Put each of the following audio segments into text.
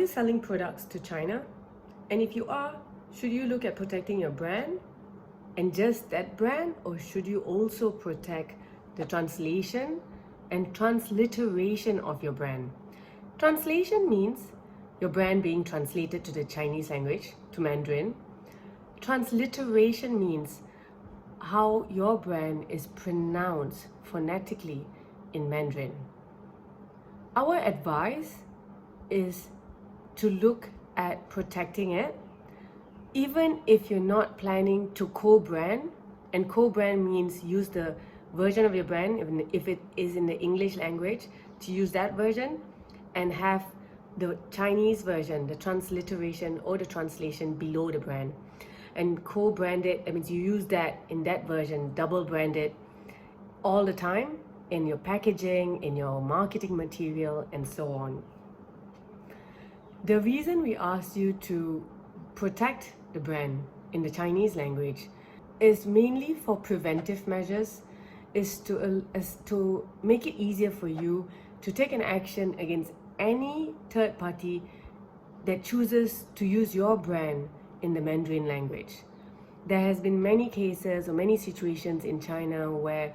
you selling products to China? And if you are, should you look at protecting your brand and just that brand, or should you also protect the translation and transliteration of your brand? Translation means your brand being translated to the Chinese language, to Mandarin. Transliteration means how your brand is pronounced phonetically in Mandarin. Our advice is to look at protecting it, even if you're not planning to co-brand. And co-brand means use the version of your brand, if it is in the English language, to use that version and have the Chinese version, the transliteration or the translation below the brand. And co-brand it, that means you use that in that version, double brand it all the time in your packaging, in your marketing material, and so on. The reason we asked you to protect the brand in the Chinese language is mainly for preventive measures, is to make it easier for you to take an action against any third party that chooses to use your brand in the Mandarin language. There has been many cases or many situations in China where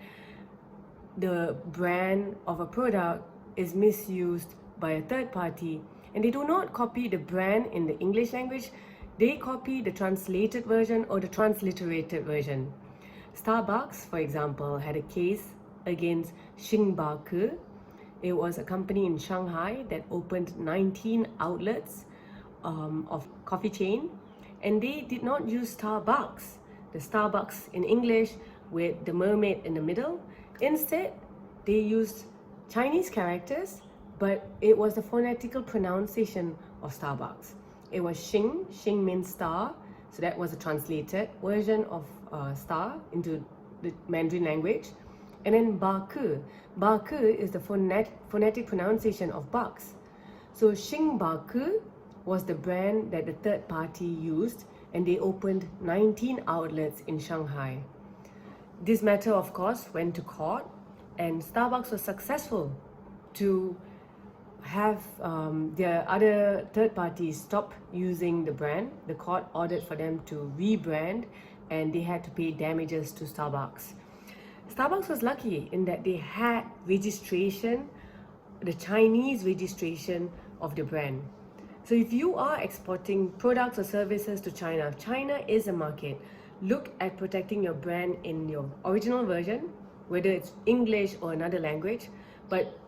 the brand of a product is misused by a third party, and they do not copy the brand in the English language, they copy the translated version or the transliterated version. Starbucks, for example, had a case against Xingbake. It was a company in Shanghai that opened 19 outlets of coffee chain, and they did not use Starbucks, the Starbucks in English with the mermaid in the middle. Instead, they used Chinese characters, but it was the phonetical pronunciation of Starbucks. It was Xing. Xing means star, so that was a translated version of star into the Mandarin language. And then Baku. Baku is the phonetic pronunciation of bucks. So Xingbake was the brand that the third party used, and they opened 19 outlets in Shanghai. This matter, of course, went to court, and Starbucks was successful to have their other third parties stop using the brand. The court ordered for them to rebrand, and they had to pay damages to Starbucks. Starbucks was lucky in that they had registration, the Chinese registration of the brand. So if you are exporting products or services to China, China is a market. Look at protecting your brand in your original version, whether it's English or another language, but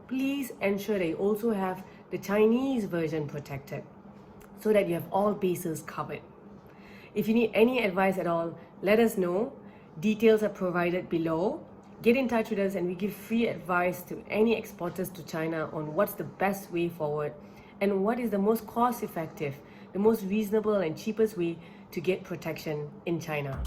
please ensure that you also have the Chinese version protected so that you have all bases covered. If you need any advice at all, let us know. Details are provided below. Get in touch with us and we give free advice to any exporters to China on what's the best way forward and what is the most cost effective, the most reasonable and cheapest way to get protection in China.